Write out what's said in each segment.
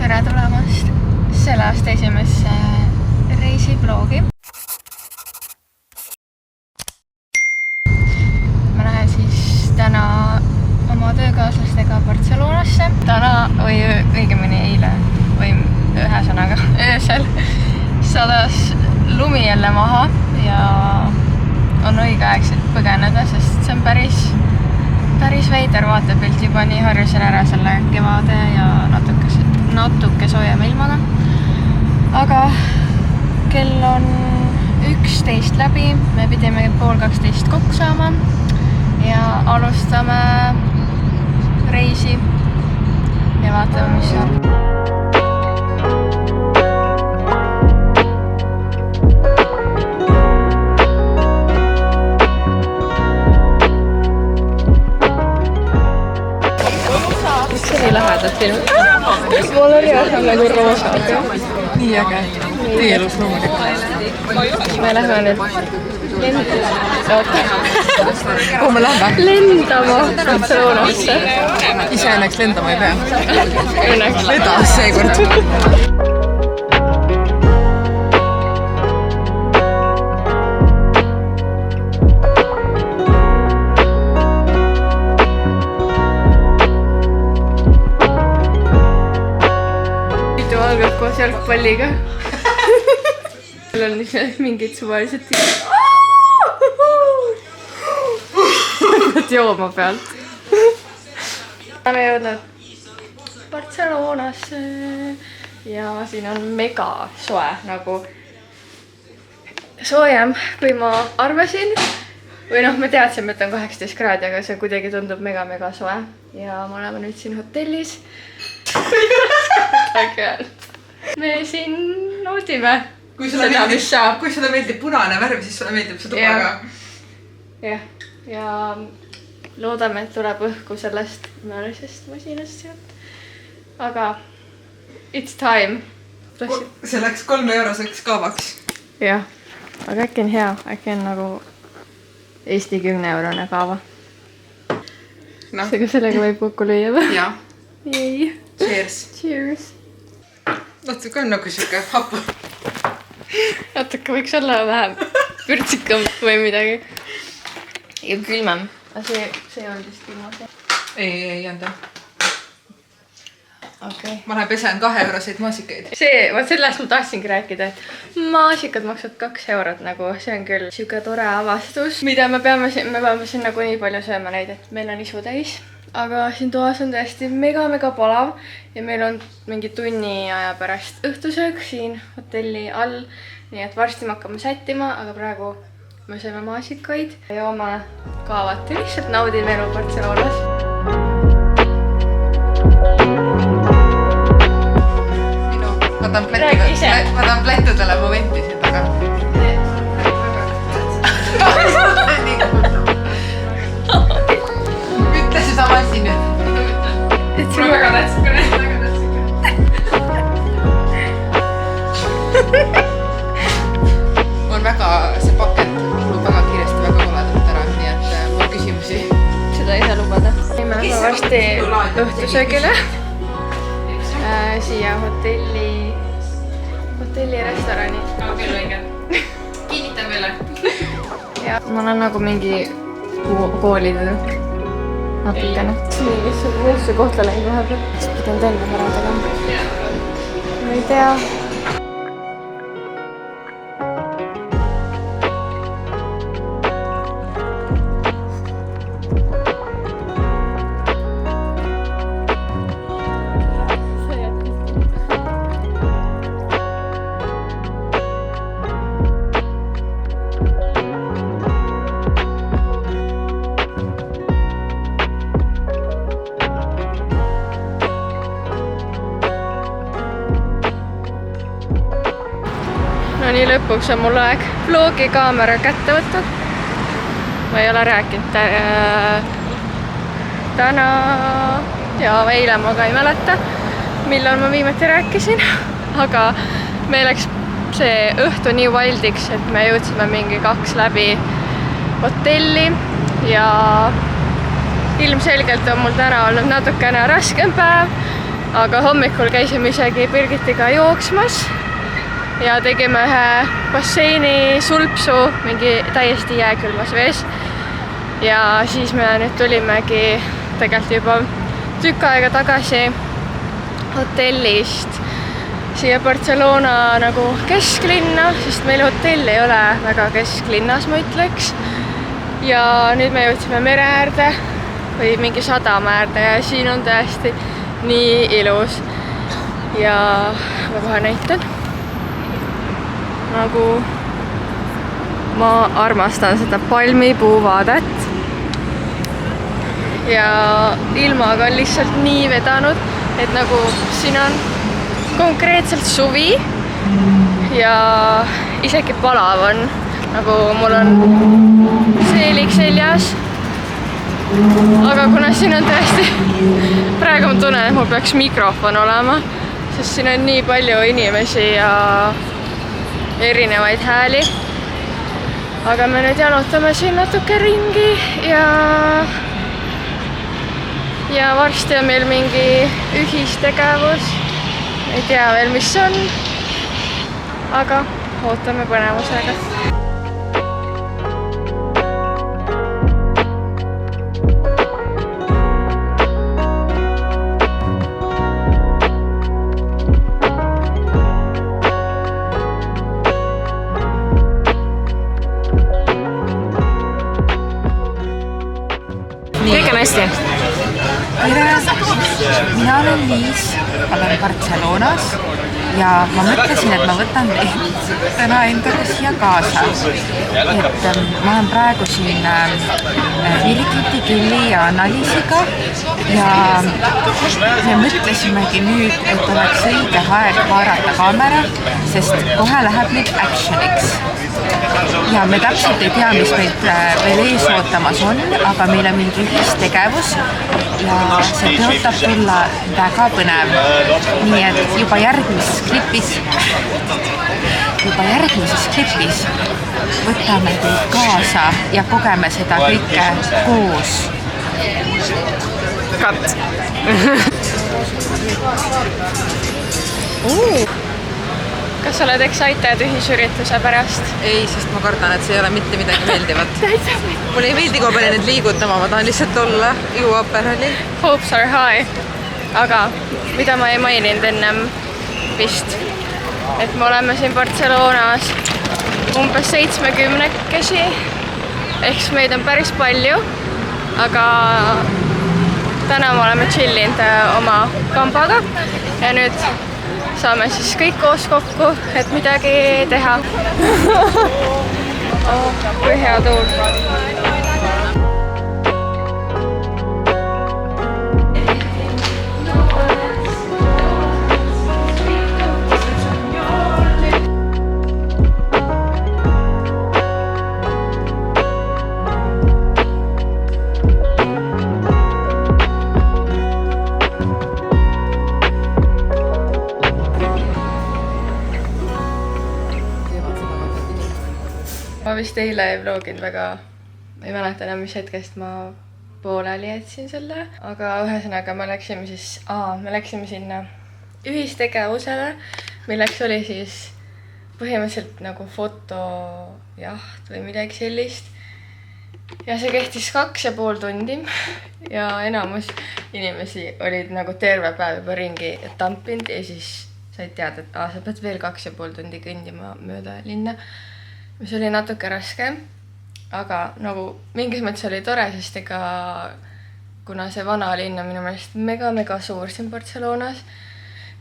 tere tulemast selle aasta esimesse reisivlogi. Ma lähen siis täna oma töökaaslastega Barcelonasse. Täna või õigemini eile või ühesõnaga öösel sadas lumi jälle maha ja on õigeaegselt põgeneda, sest see on päris veider vaatepilt, juba nii harjusin ära selle kevade ja natuke soojema ilmaga. Aga kell on 11 läbi, me pidime 11:30 kokku saama ja alustame reisi ja vaatame, mis saab. Lähedalt filmi. Mul oli vähem nagu roosa. Nii äge. Teie elus loomulikult. Me lähme nüüd Kuhu me lähme? lendama Barcelonasse. Ise õnneks lendama ei pea. Õnneks. Vedas seekord. Algab koos jalgpalliga. Meil on mingid suvalised jooma pealt. Oleme jõudnud Barcelonasse ja siin on mega soe, nagu soojem kui ma arvasin. Või me teadsime, et on 18 kraadi, aga see kuidagi tundub mega soe. Ja me oleme nüüd siin hotellis. Me siin naudime seda, mis saab. Kui sulle meeldib punane värv, siis sulle meeldib see tuba ka. Ja loodame, et tuleb õhku sellest määrisest masinast sealt. Aga it's time. See läks 3 euroseks kaavaks. Jah, aga äkki on hea. Äkki on nagu Eesti 10-eurone kaava. Sellega võib kokku lüüa või? Jah. Ei. Cheers. Natuke on nagu siuke hapu. Natuke võiks olla vähem pürtsikam või midagi. Ja külmem. See on vist külma. Ei anda. Okay. Ma lähen pesen 2 euroseid maasikaid. Sellest ma tahtsingi rääkida, et maasikad maksavad 2 eurot. Nagu, see on küll siuke tore avastus, mida me peame siin nagu nii palju sööma neid, et meil on isu täis. Aga siin toas on tõesti mega palav ja meil on mingi tunni aja pärast õhtusöök siin hotelli all. Nii et varsti me hakkame sättima, aga praegu me sööme maasikaid ja joome kaavat ja lihtsalt naudime elu Barcelonas. Ma tahan plättudele momenti siin taga. Ütle see sama asi nüüd. Mul on väga tähtsik. On väga, see pakett kulub väga kiiresti, väga koledalt ära, nii et mul on küsimusi. Seda ei saa lubada. Me lähme varsti õhtusöögile. Siia hotelli restorani. Küll õige. Kinnitan meile. Ja ma olen nagu mingi koolide natukene. Mingisse kohta läinud vahepeal. Pidan tenne ära tegema. Ma ei tea. No nii lõpuks on mul aeg vlogi kaamera kätte võtta. Ma ei ole rääkinud täna ja eile ma ka ei mäleta, millal ma viimati rääkisin. Aga meil läks see õhtu nii wildiks, et me jõudsime mingi 2 läbi hotelli ja ilmselgelt on mul täna olnud natukene raskem päev aga hommikul käisime isegi Birgitiga jooksmas ja tegime ühe basseini sulpsu mingi täiesti jääkülmas vees. Ja siis me nüüd tulimegi tegelikult juba tükk aega tagasi hotellist siia Barcelona nagu kesklinna, sest meil hotell ei ole väga kesklinnas, ma ütleks. Ja nüüd me jõudsime mere äärde või mingi sadama äärde ja siin on tõesti nii ilus. Ja ma kohe näitan. Nagu ma armastan seda palmipuuvaadet. Ja ilmaga on lihtsalt nii vedanud, et nagu siin on konkreetselt suvi ja isegi palav on. Nagu mul on seelik seljas. Aga kuna siin on tõesti, praegu ma tunnen, et mul peaks mikrofon olema, sest siin on nii palju inimesi ja erinevaid hääli. Aga me nüüd jalutame siin natuke ringi ja varsti on meil mingi ühistegevus. Ei tea veel, mis see on, aga ootame põnevusega. Kõik on hästi. Mina olen Liis, olen Barcelonas ja ma mõtlesin, et ma võtan täna endaga siia kaasa. Et ma olen praegu siin Birgiti, Killi ja Annaliisiga ja me mõtlesimegi nüüd, et oleks õige aeg haarata kaamera, sest kohe läheb nüüd actioniks. Ja me täpselt ei tea, mis meid veel ees ootamas on, aga meil on mingi ühistegevus ja see tõotab tulla väga põnev. Nii et juba järgmises klipis võtame teid kaasa ja kogeme seda kõike koos. Cut. Kas sa oled excited ühisürituse pärast? Ei, sest ma kardan, et see ei ole mitte midagi meeldivat. Mulle ei meeldi, kui palju need liigutama, ma tahan lihtsalt olla, juua Aperoli. Hopes are high. Aga mida ma ei maininud ennem vist, et me oleme siin Barcelonas umbes 70-kesi, ehk meid on päris palju, aga täna me oleme chillinud oma kambaga ja nüüd saame siis kõik koos kokku, et midagi teha. Kui hea tuul. Ma vist eile ei vloginud väga, ei mäleta enam, mis hetkest ma pooleli jätsin selle, aga ühesõnaga me läksime sinna ühistegevusele, milleks oli siis põhimõtteliselt nagu fotojaht või midagi sellist. Ja see kehtis 2,5 tundi ja enamus inimesi olid nagu terve päev juba ringi tampinud ja siis said teada, et sa pead veel 2,5 tundi kõndima mööda linna. Mis oli natuke raske, aga nagu mingis mõttes oli tore, sest kuna see vana linn on minu meelest mega suur siin Barcelonas,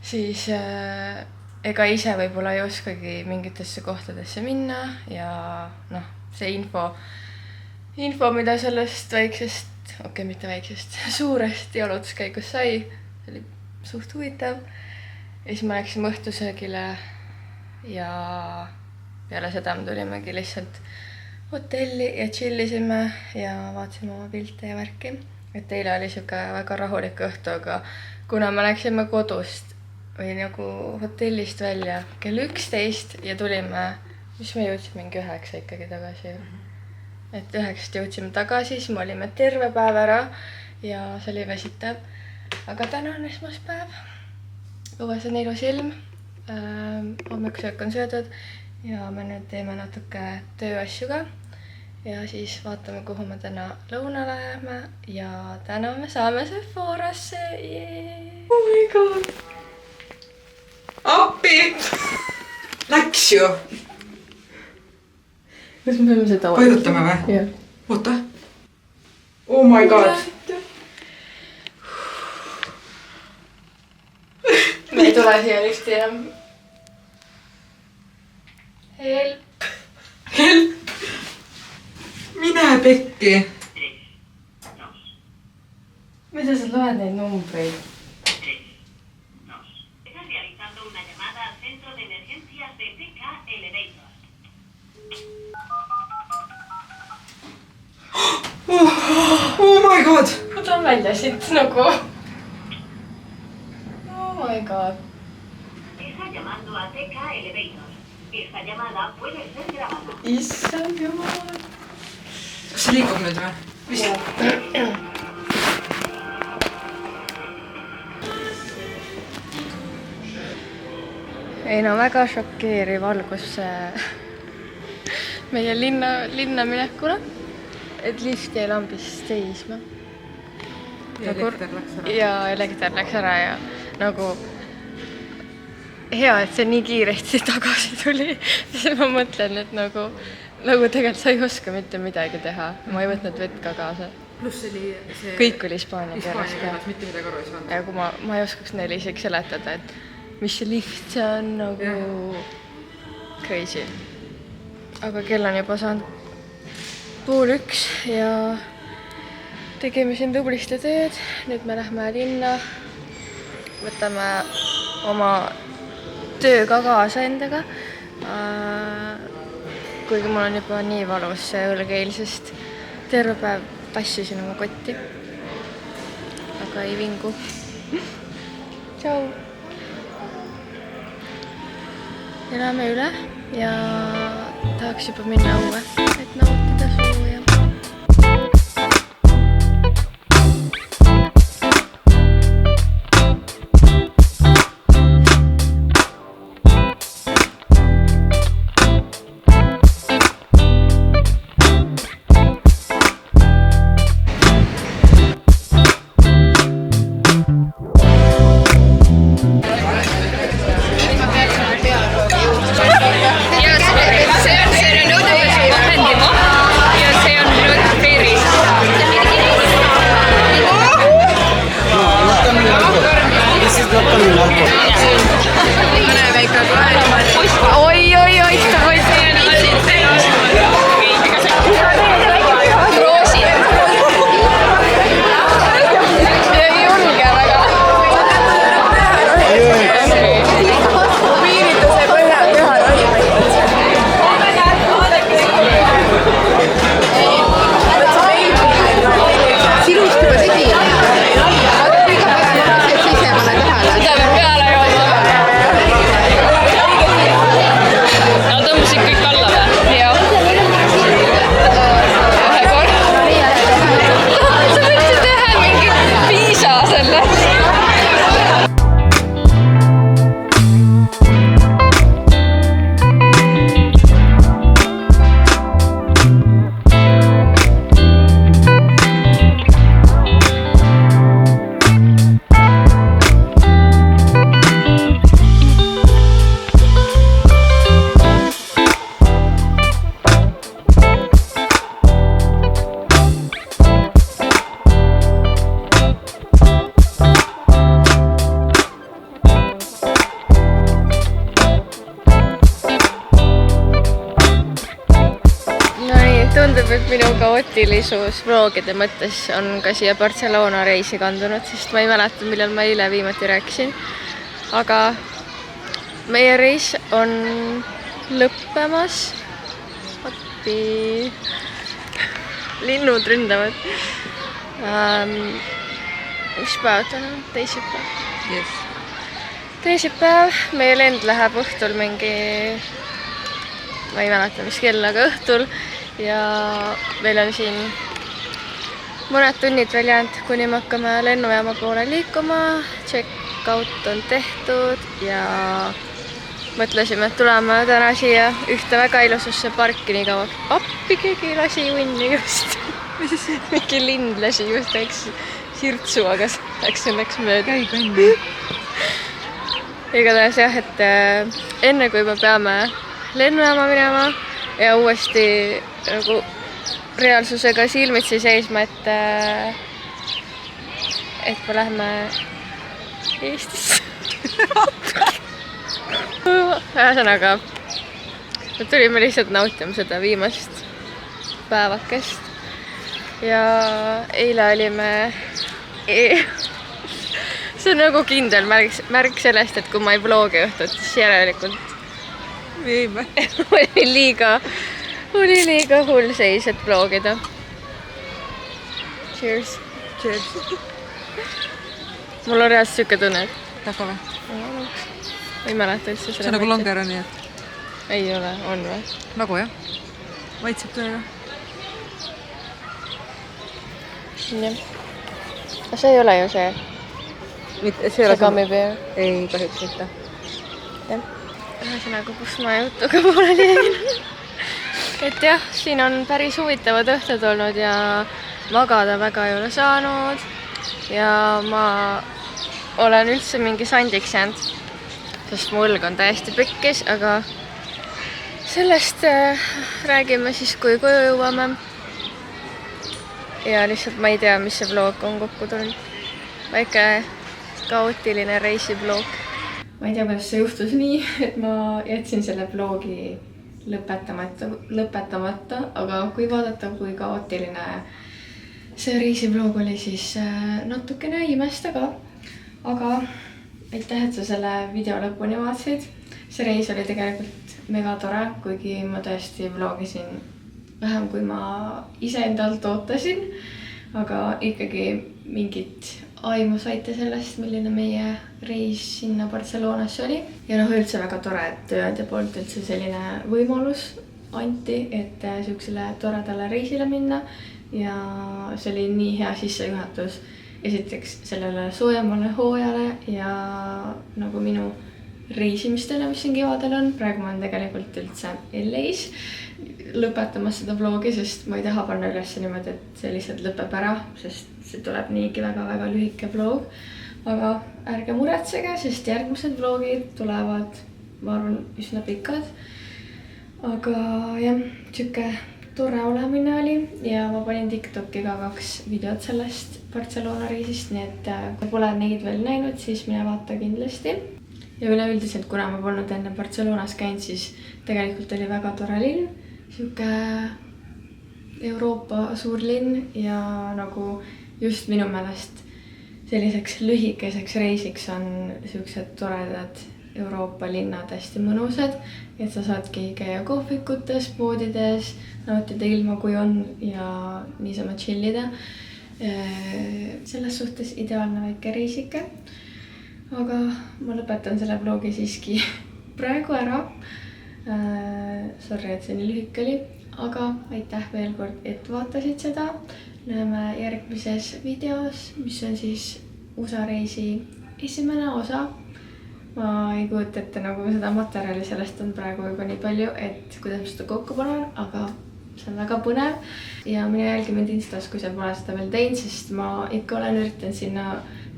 siis ega ise võib-olla ei oskagi mingitesse kohtadesse minna ja noh, see info, mida sellest väiksest, mitte väiksest, suurest jalutuskäigust sai, see oli suht huvitav. Ja siis me läksime õhtusöögile ja peale seda me tulimegi lihtsalt hotelli ja chillisime ja vaatasime oma pilte ja värki. Et eile oli siuke väga rahulik õhtu, aga kuna me läksime kodust või nagu hotellist välja kell 11 ja tulime, mis me jõudsime mingi 9 ikkagi tagasi. Et 9 jõudsime tagasi, siis me olime terve päev ära ja see oli väsitav. Aga täna on esmaspäev õues on ilus ilm, hommikusöök on söödud ja me nüüd teeme natuke tööasju ka. Ja siis vaatame, kuhu me täna lõunale läheme ja täna me saame Sephorasse. Oh my god! Appi! Läks ju! Kas me peame seda Paigutame või? Jah. Oota. Oh my god! Me ei tule siia lifti enam. Help! Help! Mine pekki! Mida sa loed neid numbreid? Está realizando una llamada al centro de emergencias de TK Elevator. Oh my god! Võta välja siit nagu. Oh my god. Está llamando a TK Elevator. Esta llamada puede ser grabada. Issand jumal. Kas see liigub nüüd või? Ei no väga šokeeriv algus meie linna minekuna, et lift jäi lambist seisma. Ja elekter läks ära. Ja elekter läks ära ja nagu hea, et see nii kiiresti tagasi tuli. Siis ma mõtlen, et nagu tegelikult sa ei oska mitte midagi teha. Ma ei võtnud vett ka kaasa. Pluss oli see... Kõik oli Hispaania keeles ka. Mitte midagi aru ei saanud. Ja kui ma ei oskaks neile isegi seletada, et mis see lift see on nagu crazy. Aga kell on juba saanud 12:30 ja tegime siin tublisti tööd. Nüüd me lähme linna. Võtame oma töö ka kaasa endaga. Kuigi mul on juba nii valus see õlgeil, sest terve päev passisin oma kotti. Aga ei vingu. Tšau! Elame üle ja tahaks juba minna õue, et nautida sooja. Tundub, et minu kaootilisus vloogide mõttes on ka siia Barcelona reisi kandunud, sest ma ei mäleta, millal ma eile viimati rääkisin. Aga meie reis on lõppemas. Appi. Linnud ründavad. Mis päev täna? Teisipäev. Yes. Teisipäev. Meie lend läheb õhtul mingi... Ma ei mäleta, mis kell, aga õhtul. Ja meil on siin mõned tunnid veel jäänud, kuni me hakkame lennujaama poole liikuma. Check workout on tehtud ja mõtlesime, et tuleme täna siia ühte väga ilusasse parki nii kauaks. Appi keegi lasi junni just. Mingi lind lasi just väikse sirtsu, aga läks mööda. Käi kõnni. Igatahes jah, et enne kui me peame lennujaama minema ja uuesti nagu reaalsusega silmitsi seisma, et me lähme Eestisse. Ühesõnaga, me tulime lihtsalt nautima seda viimast päevakest ja eile olime see on nagu kindel märk sellest, et kui ma ei vlogi õhtut, siis järelikult Viime. oli liiga hull seis, et vlogida. Cheers. Cheers. Mul on reaalselt siuke tunne, et Tahva või? ma ei mäleta üldse See on nagu Longeroni, et ei ole, on või? nagu jah. Maitseb tõega. Jah. Aga see ei ole ju see. See kammipeer. Ei, kahjuks mitte. Jah. Ühesõnaga, kus ma jutuga pooleli jäin. Et jah, siin on päris huvitavad õhtud olnud ja magada väga ei ole saanud. Ja ma olen üldse mingi sandiks jäänud, sest mu õlg on täiesti pekkis, aga sellest räägime siis, kui koju jõuame. Ja lihtsalt ma ei tea, mis see vlog on kokku tulnud. Väike kaootiline reisivlog. Ma ei tea, kuidas see juhtus nii, et ma jätsin selle vlogi lõpetamata, aga kui vaadata, kui kaootiline see reisivlog oli, siis natukene imesta ka. Aga aitäh, et sa selle video lõpuni vaatasid. See reis oli tegelikult mega tore, kuigi ma tõesti vlogisin vähem, kui ma ise endalt ootasin. Aga ikkagi mingit aimu saite sellest, milline meie reis sinna Barcelonasse oli. Ja üldse väga tore, et tööandja poolt üldse selline võimalus anti, et siuksele toredale reisile minna. Ja see oli nii hea sissejuhatus esiteks sellele soojemale hooajale ja nagu minu reisimistele, mis siin kevadel on. Praegu ma olen tegelikult üldse LA-s lõpetamas seda vlogi, sest ma ei taha panna üles niimoodi, et see lihtsalt lõpeb ära, sest see tuleb niigi väga-väga lühike vlog. Aga ärge muretsege, sest järgmised vlogid tulevad, ma arvan, üsna pikad. Aga jah, siuke tore olemine oli ja ma panin TikTok'i ka 2 videot sellest Barcelona reisist, nii et kui pole neid veel näinud, siis mine vaata kindlasti. Ja üleüldiselt, kuna ma polnud enne Barcelonas käinud, siis tegelikult oli väga tore linn. Siuke Euroopa suur linn ja nagu just minu meelest selliseks lühikeseks reisiks on siuksed toredad Euroopa linnad hästi mõnusad, et sa saadki käia kohvikutes, poodides, nautida ilma kui on ja niisama chillida. Selles suhtes ideaalne väike reisike. Aga ma lõpetan selle vlogi siiski praegu ära. Sorry, et see nii lühike oli, aga aitäh veel kord, et vaatasid seda. Näeme järgmises videos, mis on siis USA reisi esimene osa. Ma ei kujuta ette nagu seda materjali, sellest on praegu juba nii palju, et kuidas ma seda kokku panen, aga see on väga põnev. Ja mine jälgi mind Instas, kui sa pole seda veel teinud, sest ma ikka olen üritanud sinna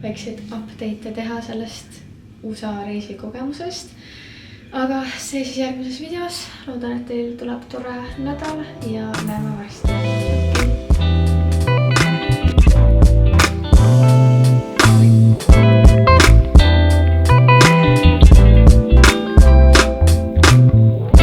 väikseid update'e teha sellest USA reisi kogemusest. Aga see siis järgmises videos. Loodan, et teil tuleb tore nädal ja näeme varsti.